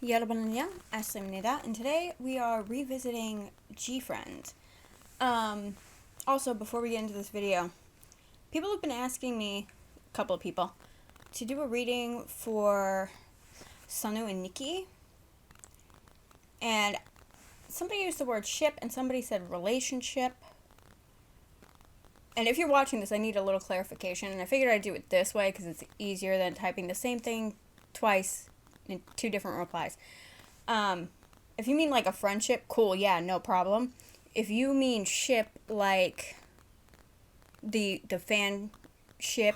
여러분은요, Ashley입니다, and today we are revisiting Gfriend. Also, before we get into this video, people have been asking me, a couple of people, to do a reading for Sunu and Nikki, and somebody used the word ship, and somebody said relationship. And if you're watching this, I need a little clarification, and I figured I'd do it this way because it's easier than typing the same thing twice in two different replies. If you mean like a friendship, cool, yeah, no problem. If you mean ship like the fan ship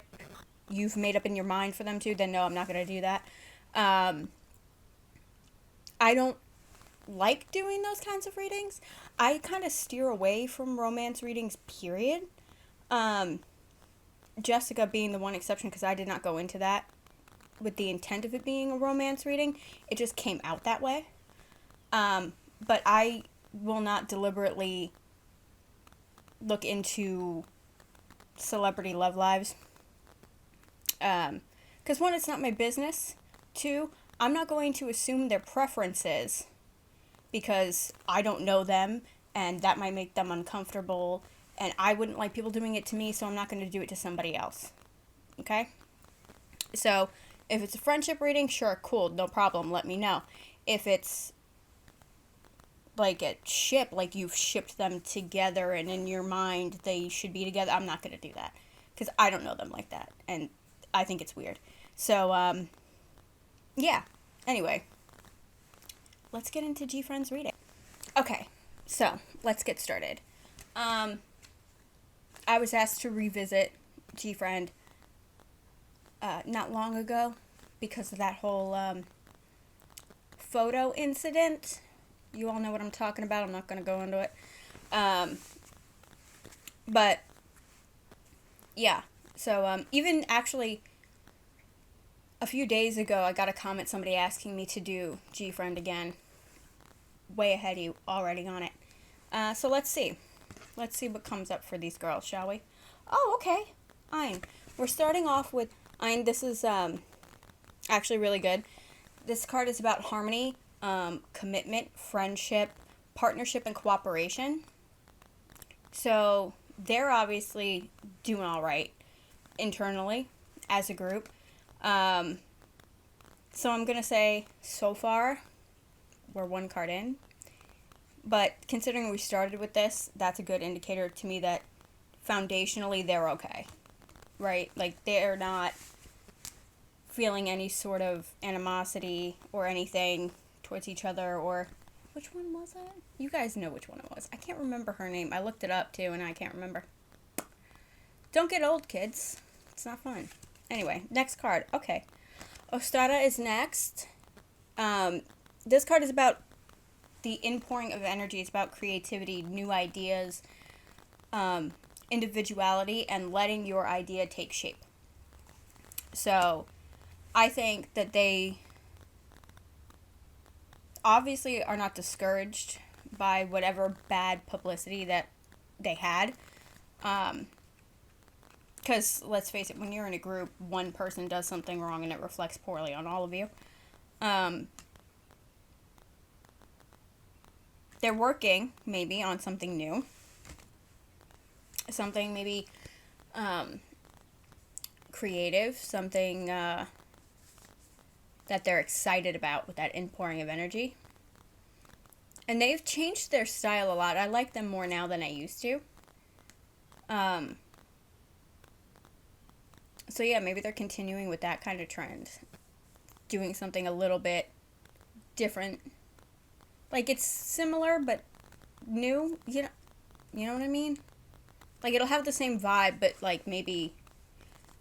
you've made up in your mind for them to, then no, I'm not going to do that. I don't like doing those kinds of readings. I kind of steer away from romance readings, period. Jessica being the one exception, because I did not go into that with the intent of it being a romance reading. It just came out that way. But I will not deliberately look into celebrity love lives. Because one, it's not my business. Two, I'm not going to assume their preferences because I don't know them and that might make them uncomfortable. And I wouldn't like people doing it to me, so I'm not going to do it to somebody else. Okay? So, if it's a friendship reading, sure, cool, no problem, let me know. If it's like a ship, like you've shipped them together and in your mind they should be together, I'm not going to do that. Because I don't know them like that, and I think it's weird. So, yeah. Anyway, let's get into Gfriend's reading. Okay, so, let's get started. I was asked to revisit Gfriend not long ago because of that whole photo incident. You all know what I'm talking about. I'm not going to go into it. But yeah, so even actually a few days ago I got a comment, somebody asking me to do Gfriend again. Way ahead of you, already on it. So let's see what comes up for these girls, shall we? Oh, okay. Fine. We're starting off with this is actually really good. This card is about harmony, commitment, friendship, partnership, and cooperation. So they're obviously doing all right internally as a group. So I'm going to say so far we're one card in. But considering we started with this, that's a good indicator to me that foundationally they're okay. Right? Like, they're not feeling any sort of animosity or anything towards each other, or which one was it? You guys know which one it was. I can't remember her name. I looked it up too and I can't remember. Don't get old, kids. It's not fun. Anyway, next card. Okay. Ostada is next. This card is about the inpouring of energy. It's about creativity, new ideas, individuality, and letting your idea take shape. So, I think that they obviously are not discouraged by whatever bad publicity that they had. Because, let's face it, when you're in a group, one person does something wrong and it reflects poorly on all of you. They're working, maybe, on something new. Something maybe creative, something that they're excited about with that inpouring of energy. And they've changed their style a lot. I like them more now than I used to. So yeah, maybe they're continuing with that kind of trend. Doing something a little bit different. Like, it's similar, but new. You know what I mean? Like, it'll have the same vibe, but, like, maybe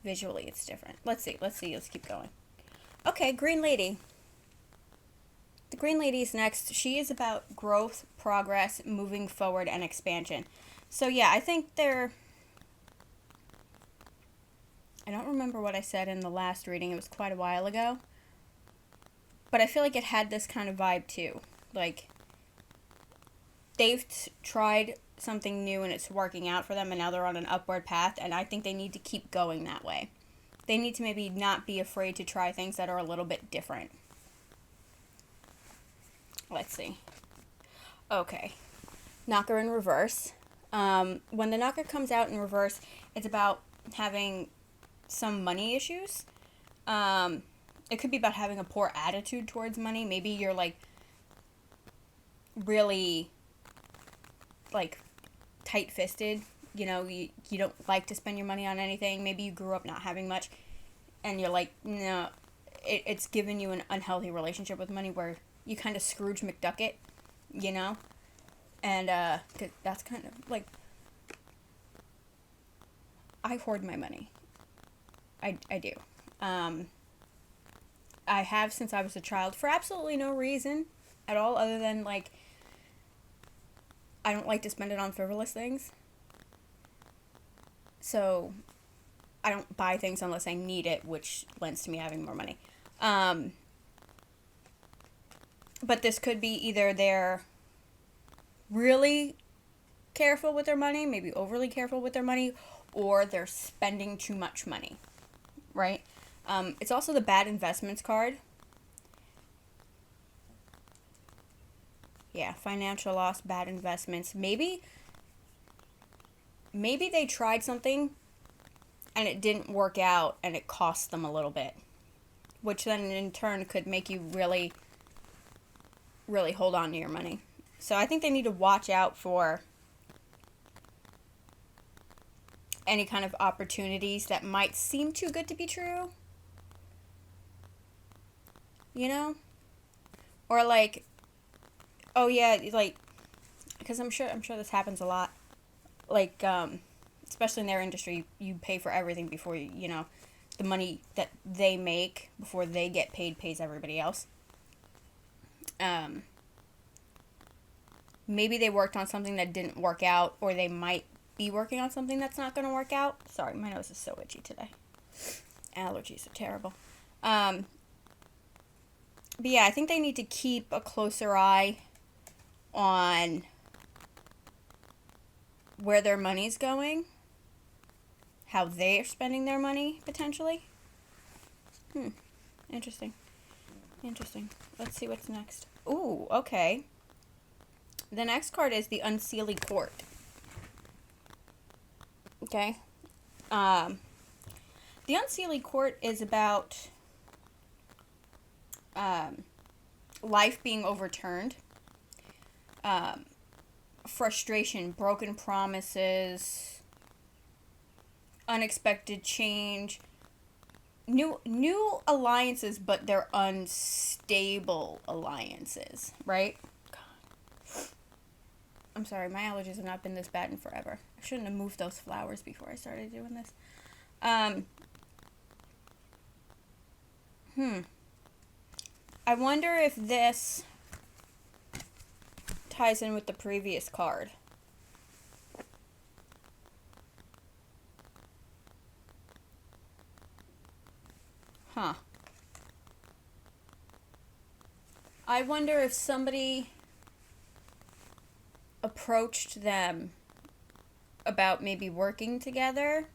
visually it's different. Let's see. Let's keep going. Okay, Green Lady. The Green Lady is next. She is about growth, progress, moving forward, and expansion. So, yeah, I think they're... I don't remember what I said in the last reading. It was quite a while ago. But I feel like it had this kind of vibe, too. Like, they've tried something new and it's working out for them, and now they're on an upward path, and I think they need to keep going that way. They need to maybe not be afraid to try things that are a little bit different. Let's see. Okay. Knocker in reverse. When the knocker comes out in reverse, it's about having some money issues. It could be about having a poor attitude towards money. Maybe you're like really like tight-fisted. You don't like to spend your money on anything. Maybe you grew up not having much, and you're like, no, it's given you an unhealthy relationship with money where you kind of Scrooge McDuck it, you know? And 'cause that's kind of like, I hoard my money. I do. I have since I was a child for absolutely no reason at all other than like I don't like to spend it on frivolous things. So I don't buy things unless I need it, which lends to me having more money. But this could be either they're really careful with their money, maybe overly careful with their money, or they're spending too much money, right? It's also the bad investments card. Yeah, financial loss, bad investments. Maybe they tried something and it didn't work out and it cost them a little bit, which then in turn could make you really, really hold on to your money. So I think they need to watch out for any kind of opportunities that might seem too good to be true. You know? Or like, oh yeah, like, because I'm sure this happens a lot. Like, especially in their industry, you pay for everything before the money that they make before they get paid pays everybody else. Maybe they worked on something that didn't work out, or they might be working on something that's not going to work out. Sorry, my nose is so itchy today. Allergies are terrible. But yeah, I think they need to keep a closer eye on where their money's going, how they're spending their money, potentially. Interesting. Let's see what's next. Ooh, okay. The next card is the Unseelie Court. Okay. The Unseelie Court is about life being overturned, frustration, broken promises, unexpected change, new alliances, but they're unstable alliances, right? God. I'm sorry, my allergies have not been this bad in forever. I shouldn't have moved those flowers before I started doing this. I wonder if this ties in with the previous card. Huh. I wonder if somebody approached them about maybe working together,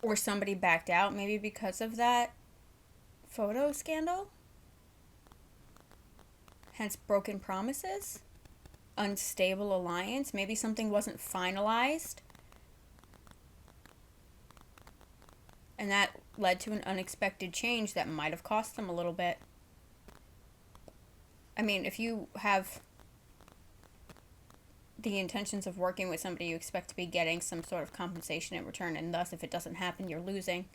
or somebody backed out maybe because of that photo scandal. Hence broken promises, unstable alliance, maybe something wasn't finalized, and that led to an unexpected change that might have cost them a little bit. I mean, if you have the intentions of working with somebody, you expect to be getting some sort of compensation in return, and thus if it doesn't happen, you're losing.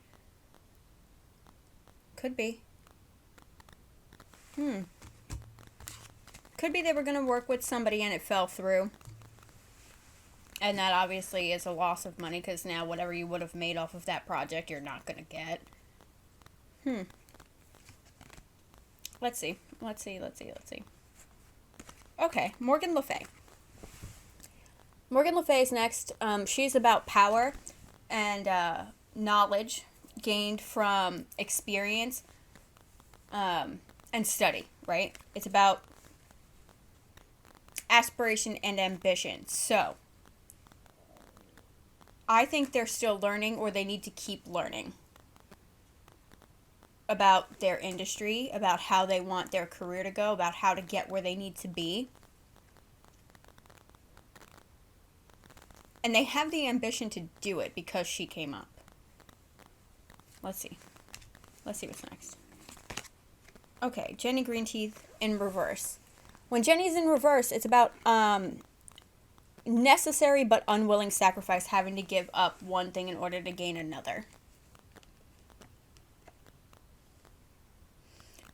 Could be. Could be they were going to work with somebody and it fell through. And that obviously is a loss of money, because now whatever you would have made off of that project, you're not going to get. Let's see. Okay, Morgan Le Fay. Morgan Le Fay is next. She's about power and knowledge gained from experience and study, right? It's about aspiration and ambition. So, I think they're still learning, or they need to keep learning. about their industry, about how they want their career to go, about how to get where they need to be. And they have the ambition to do it because she came up. Let's see. Let's see what's next. Okay, Jenny Greenteeth in reverse. When Jenny's in reverse, it's about necessary but unwilling sacrifice, having to give up one thing in order to gain another.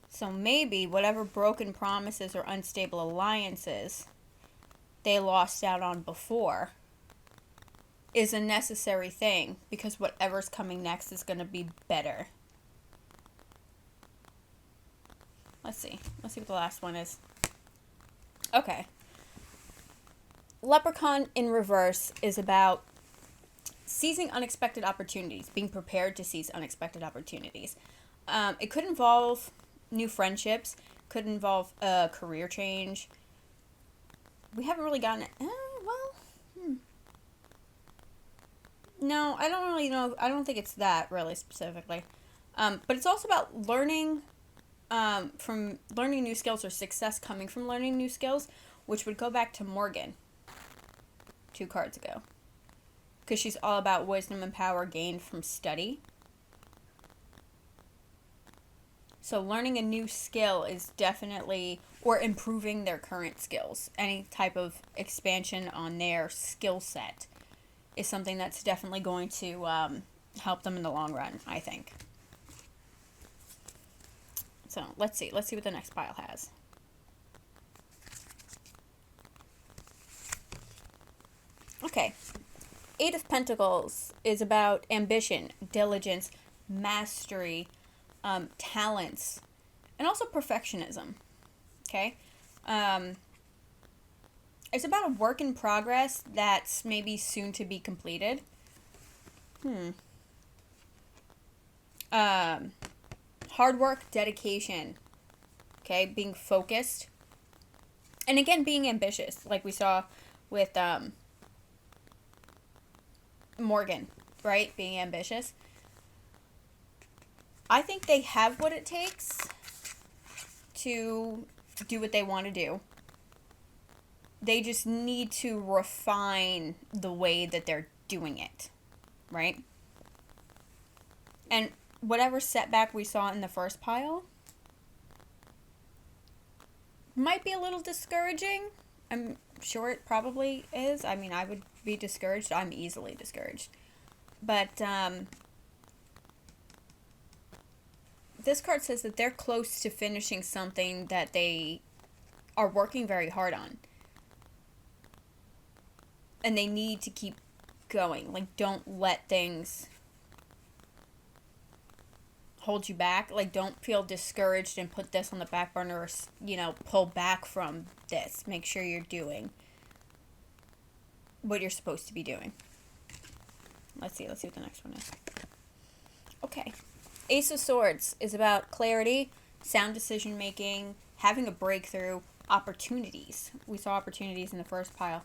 So maybe whatever broken promises or unstable alliances they lost out on before is a necessary thing, because whatever's coming next is going to be better. Let's see what the last one is. Okay. Leprechaun in reverse is about seizing unexpected opportunities, being prepared to seize unexpected opportunities. It could involve new friendships, could involve a career change. We haven't really gotten it. No, I don't really know. I don't think it's that really specifically. But it's also about learning from learning new skills, or success coming from learning new skills, which would go back to Morgan 2 cards ago. Because she's all about wisdom and power gained from study. So learning a new skill is definitely, or improving their current skills. Any type of expansion on their skill set is something that's definitely going to help them in the long run, I think. So let's see what the next pile has. Okay, 8 of Pentacles is about ambition, diligence, mastery, talents, and also perfectionism. Okay? It's about a work in progress that's maybe soon to be completed. Hard work, dedication. Okay? Being focused. And again, being ambitious, like we saw with Morgan, right? Being ambitious. I think they have what it takes to do what they want to do. They just need to refine the way that they're doing it, right? And whatever setback we saw in the first pile might be a little discouraging. I'm sure it probably is. I mean, I would be discouraged. I'm easily discouraged. But this card says that they're close to finishing something that they are working very hard on. And they need to keep going. Like, don't let things hold you back. Like, don't feel discouraged and put this on the back burner, or, you know, pull back from this. Make sure you're doing what you're supposed to be doing. Let's see what the next one is. Okay. Ace of Swords is about clarity, sound decision making, having a breakthrough, opportunities. We saw opportunities in the first pile.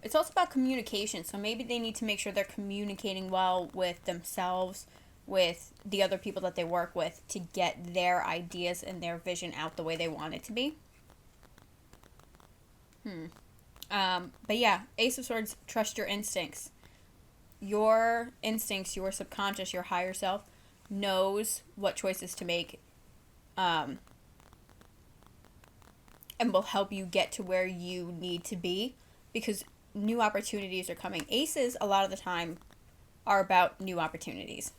It's also about communication. So maybe they need to make sure they're communicating well with themselves, with the other people that they work with, to get their ideas and their vision out the way they want it to be. But yeah, Ace of Swords, trust your instincts. Your instincts, your subconscious, your higher self knows what choices to make, and will help you get to where you need to be, because new opportunities are coming. Aces, a lot of the time, are about new opportunities.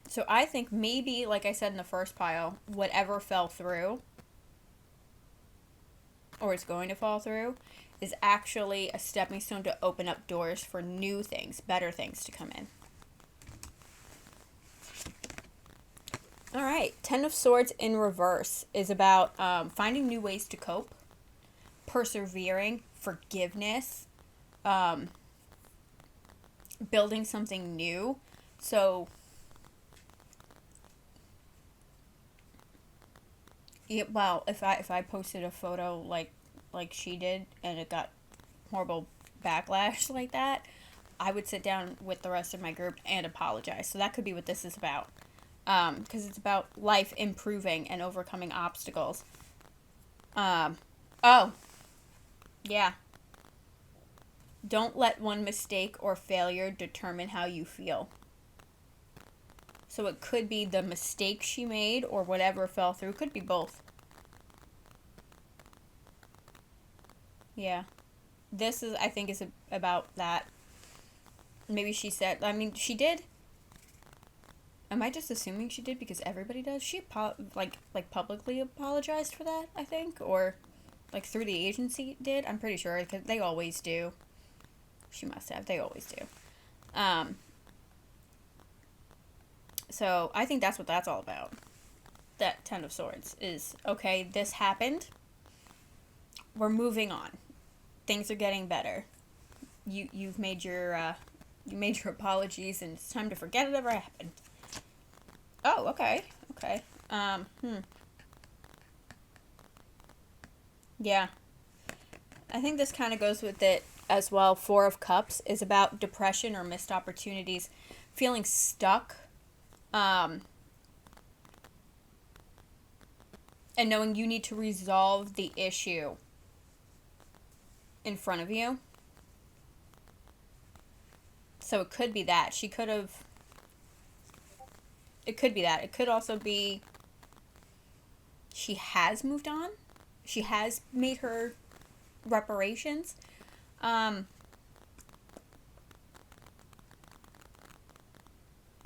So I think maybe, like I said in the first pile, whatever fell through, or is going to fall through, is actually a stepping stone to open up doors for new things, better things to come in. All right, 10 of Swords in reverse is about finding new ways to cope, persevering, forgiveness, building something new. So, yeah, well, if I posted a photo like she did and it got horrible backlash like that, I would sit down with the rest of my group and apologize. So that could be what this is about. Because it's about life improving and overcoming obstacles. Oh, yeah. Don't let one mistake or failure determine how you feel. So it could be the mistake she made or whatever fell through. Could be both. Yeah. This is, I think, is about that. Maybe she said, I mean, she did. Am I just assuming she did because everybody does? She publicly apologized for that, I think, or like through the agency did. I'm pretty sure because they always do. She must have. They always do. So I think that's what that's all about. That Ten of Swords is, okay, this happened. We're moving on. Things are getting better. You've made your apologies and it's time to forget it ever happened. Oh, okay. Okay. Yeah. I think this kind of goes with it as well. Four of Cups is about depression or missed opportunities, feeling stuck, and knowing you need to resolve the issue in front of you. So it could be that. It could be that. It could also be she has moved on. She has made her reparations.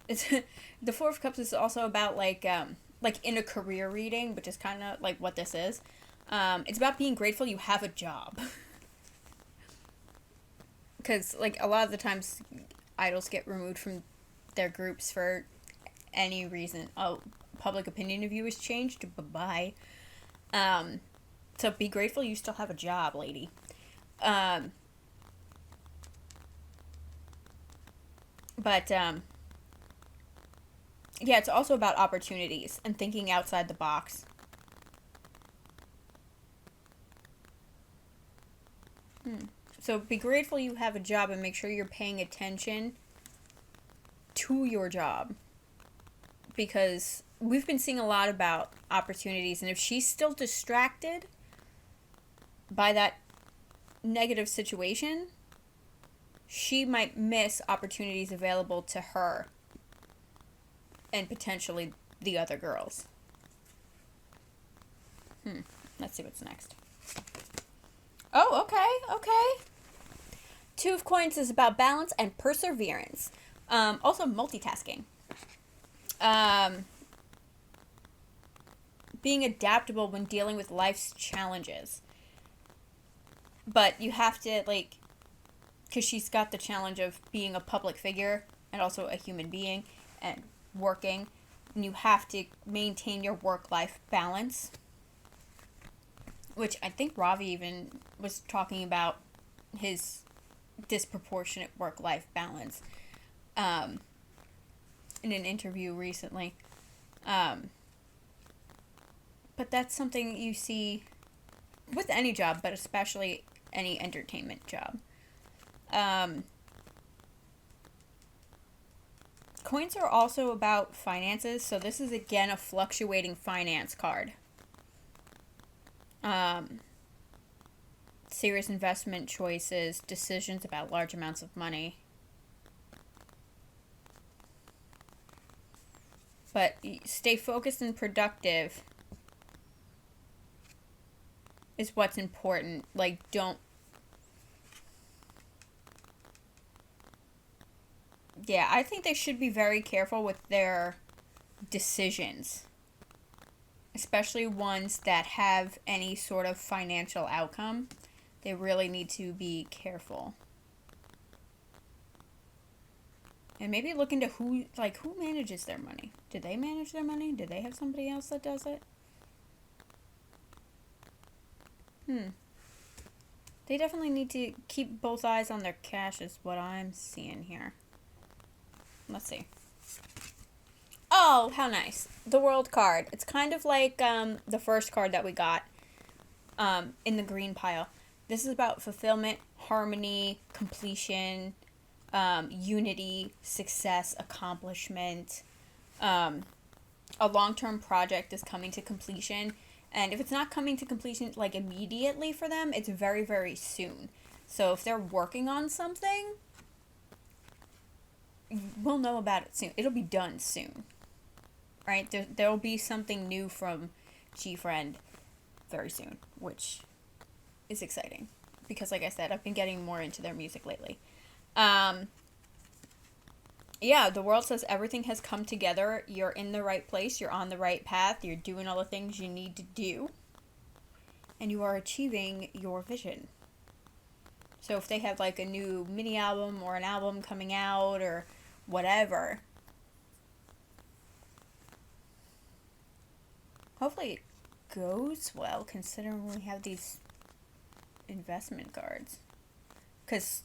It's the Four of Cups is also about like in a career reading, which is kind of like what this is. It's about being grateful you have a job. Because like a lot of the times idols get removed from their groups for any reason. Oh, public opinion of you has changed. Bye-bye. So be grateful you still have a job, lady. But yeah, it's also about opportunities and thinking outside the box. So be grateful you have a job and make sure you're paying attention to your job. Because we've been seeing a lot about opportunities, and if she's still distracted by that negative situation, she might miss opportunities available to her and potentially the other girls. Let's see what's next. Oh, okay. Two of Coins is about balance and perseverance. Also multitasking. Being adaptable when dealing with life's challenges. But you have to, like, because she's got the challenge of being a public figure and also a human being and working, and you have to maintain your work-life balance, which I think Ravi even was talking about his disproportionate work-life balance in an interview recently. But that's something you see with any job, but especially any entertainment job. Coins are also about finances, so this is again a fluctuating finance card. Serious investment choices, decisions about large amounts of money. But stay focused and productive is what's important. Like, don't... Yeah, I think they should be very careful with their decisions. Especially ones that have any sort of financial outcome. They really need to be careful. And maybe look into who manages their money. Do they manage their money? Do they have somebody else that does it? They definitely need to keep both eyes on their cash is what I'm seeing here. Let's see. Oh, how nice. The World card. It's kind of like the first card that we got in the green pile. This is about fulfillment, harmony, completion, unity, success, accomplishment. A long-term project is coming to completion. And if it's not coming to completion, like, immediately for them, it's very, very soon. So if they're working on something, we'll know about it soon. It'll be done soon. Right? There'll be something new from Gfriend very soon, which is exciting. Because, like I said, I've been getting more into their music lately. Yeah, the world says everything has come together. You're in the right place. You're on the right path. You're doing all the things you need to do. And you are achieving your vision. So if they have, like, a new mini album or an album coming out or whatever, hopefully it goes well, considering we have these investment cards. Because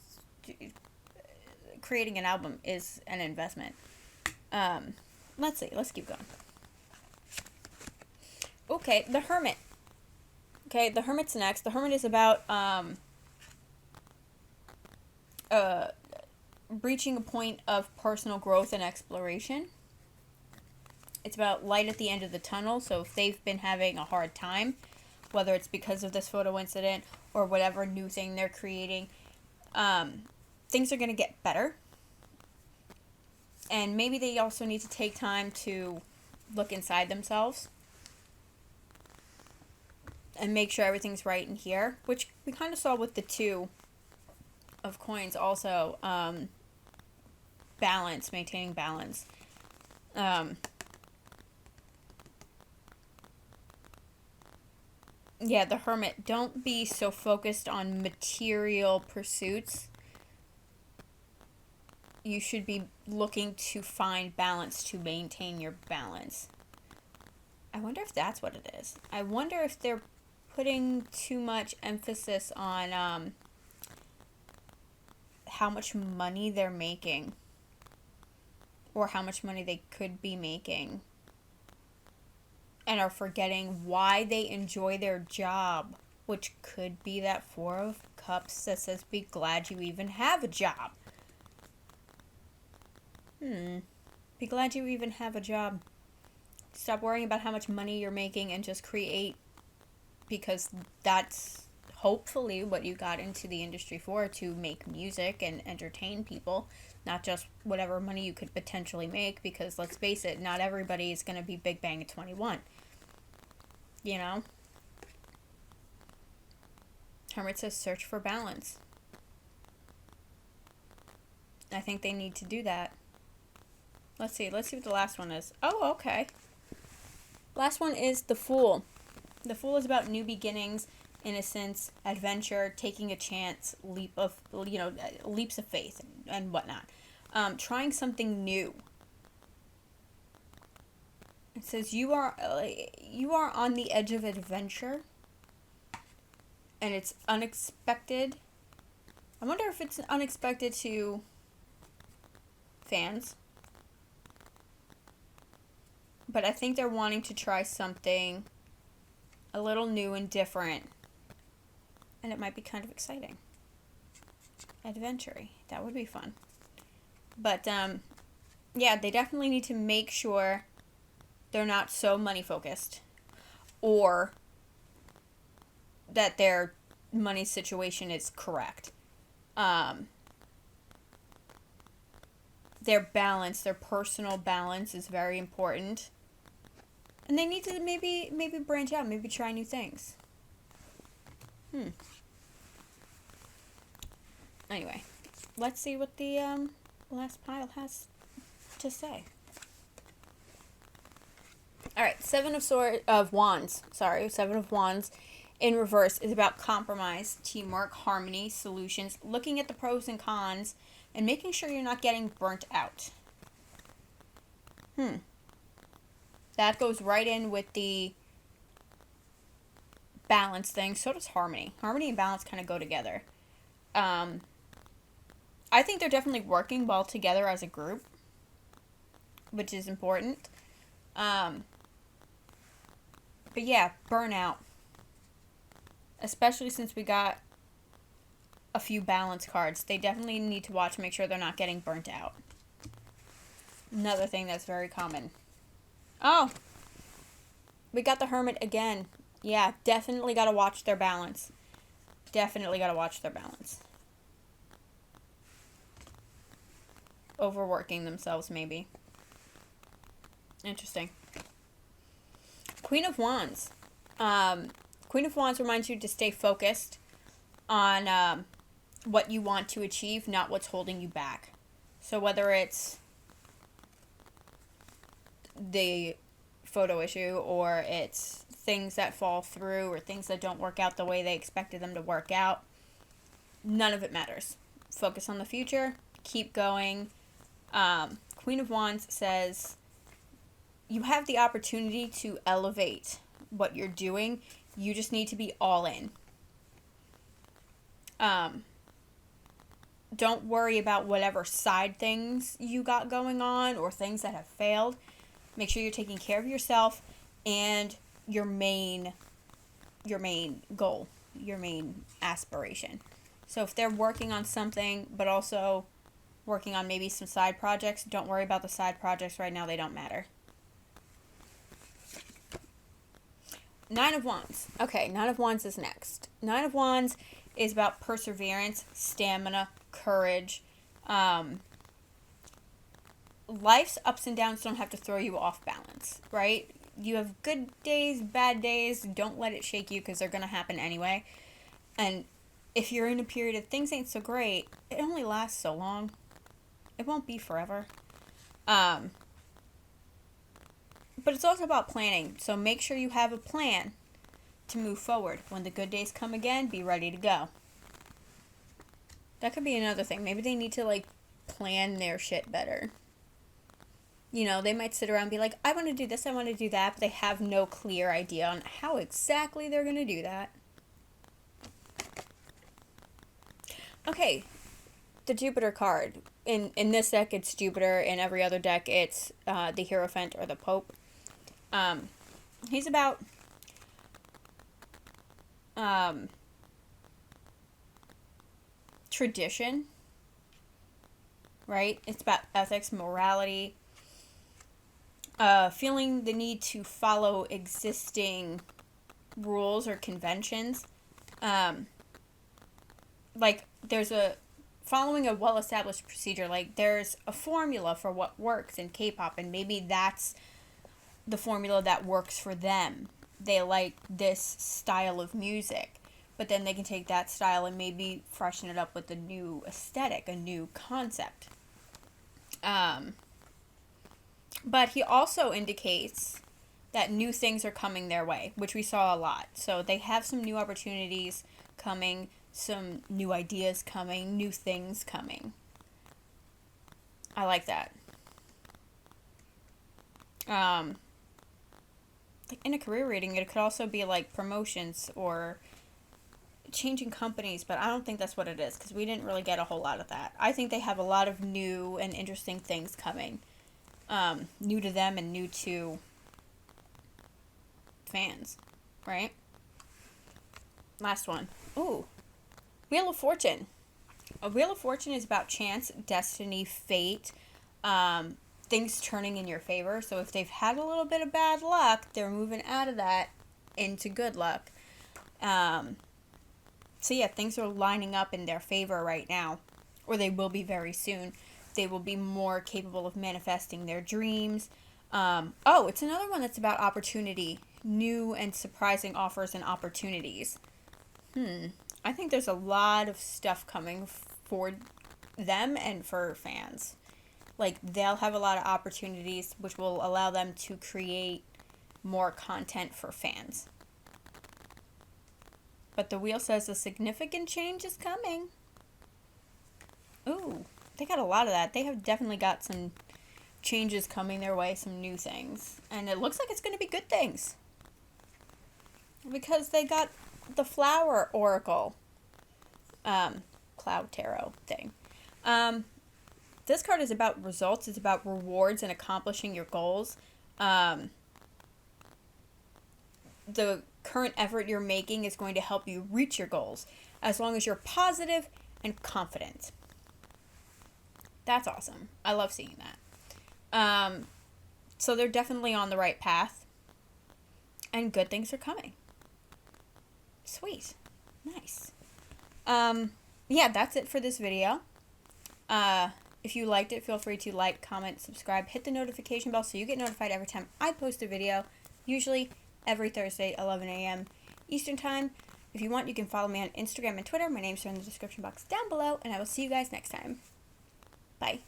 creating an album is an investment. Let's see. Let's keep going. Okay, the Hermit. Okay, the Hermit's next. The Hermit is about reaching a point of personal growth and exploration. It's about light at the end of the tunnel. So if they've been having a hard time, whether it's because of this photo incident or whatever new thing they're creating, things are going to get better. And maybe they also need to take time to look inside themselves and make sure everything's right in here, which we kind of saw with the Two of Coins also. Balance, maintaining balance. Yeah, the Hermit. Don't be so focused on material pursuits. You should be looking to find balance, to maintain your balance. I wonder if that's what it is. I wonder if they're putting too much emphasis on how much money they're making, or how much money they could be making, and are forgetting why they enjoy their job, which could be that Four of Cups that says, be glad you even have a job. Be glad you even have a job. Stop worrying about how much money you're making and just create, because that's hopefully what you got into the industry for, to make music and entertain people, not just whatever money you could potentially make, because let's face it, not everybody is going to be Big Bang at 21. You know? Hermit says search for balance. I think they need to do that. Let's see what the last one is. Oh, okay. Last one is the Fool. The Fool is about new beginnings, innocence, adventure, taking a chance, leaps of faith and whatnot. Trying something new. It says you are on the edge of adventure, and it's unexpected. I wonder if it's unexpected to fans. But I think they're wanting to try something a little new and different. And it might be kind of exciting. Adventure-y. That would be fun. But, yeah, they definitely need to make sure they're not so money-focused. Or that their money situation is correct. Their balance, their personal balance is very important. And they need to maybe branch out, maybe try new things. Anyway, let's see what the last pile has to say. Alright, Seven of Wands in reverse is about compromise, teamwork, harmony, solutions, looking at the pros and cons, and making sure you're not getting burnt out. That goes right in with the balance thing. So does harmony. Harmony and balance kind of go together. I think they're definitely working well together as a group, which is important. But yeah, burnout. Especially since we got a few balance cards. They definitely need to watch, make sure they're not getting burnt out. Another thing that's very common. Oh, we got the Hermit again. Yeah, definitely got to watch their balance. Definitely got to watch their balance. Overworking themselves, maybe. Interesting. Queen of Wands. Queen of Wands reminds you to stay focused on what you want to achieve, not what's holding you back. So whether it's the photo issue, or it's things that fall through, or things that don't work out the way they expected them to work out, none of it matters. Focus on the future. Keep going. Queen of Wands says you have the opportunity to elevate what you're doing. You just need to be all in. Don't worry about whatever side things you got going on or things that have failed. Make sure you're taking care of yourself and your main goal, your main aspiration. So if they're working on something, but also working on maybe some side projects, don't worry about the side projects right now. They don't matter. Nine of Wands. Okay, Nine of Wands is next. Nine of Wands is about perseverance, stamina, courage. Life's ups and downs don't have to throw you off balance, right? You have good days, bad days. Don't let it shake you, because they're going to happen anyway. And if you're in a period of things ain't so great, it only lasts so long. It won't be forever. But it's also about planning. So make sure you have a plan to move forward. When the good days come again, be ready to go. That could be another thing. Maybe they need to, plan their shit better. You know, they might sit around and be like, I want to do this, I want to do that, but they have no clear idea on how exactly they're going to do that. Okay, the Jupiter card. In this deck, it's Jupiter. In every other deck, it's the Hierophant or the Pope. He's about tradition, right? It's about ethics, morality, feeling the need to follow existing rules or conventions. There's following a well-established procedure. There's a formula for what works in K-pop, and maybe that's the formula that works for them. They like this style of music, but then they can take that style and maybe freshen it up with a new aesthetic, a new concept. But he also indicates that new things are coming their way, which we saw a lot. So they have some new opportunities coming, some new ideas coming, new things coming. I like that. In a career reading, it could also be promotions or changing companies, but I don't think that's what it is, because we didn't really get a whole lot of that. I think they have a lot of new and interesting things coming. New to them and new to fans, right? Last one. Ooh. Wheel of Fortune. A Wheel of Fortune is about chance, destiny, fate, things turning in your favor. So if they've had a little bit of bad luck, they're moving out of that into good luck. So yeah, things are lining up in their favor right now, or they will be very soon. They will be more capable of manifesting their dreams. It's another one that's about opportunity. New and surprising offers and opportunities. I think there's a lot of stuff coming for them and for fans. They'll have a lot of opportunities, which will allow them to create more content for fans. But the wheel says a significant change is coming. Ooh, they got a lot of that. They have definitely got some changes coming their way, some new things. And it looks like it's going to be good things. Because they got the Flower Oracle. Cloud Tarot thing. This card is about results. It's about rewards and accomplishing your goals. The current effort you're making is going to help you reach your goals. As long as you're positive and confident. That's awesome. I love seeing that. So they're definitely on the right path, and good things are coming. Sweet. Nice. Yeah, that's it for this video. If you liked it, feel free to like, comment, subscribe, hit the notification bell so you get notified every time I post a video, usually every Thursday, 11 a.m. Eastern Time. If you want, you can follow me on Instagram and Twitter. My name's in the description box down below, and I will see you guys next time. Bye.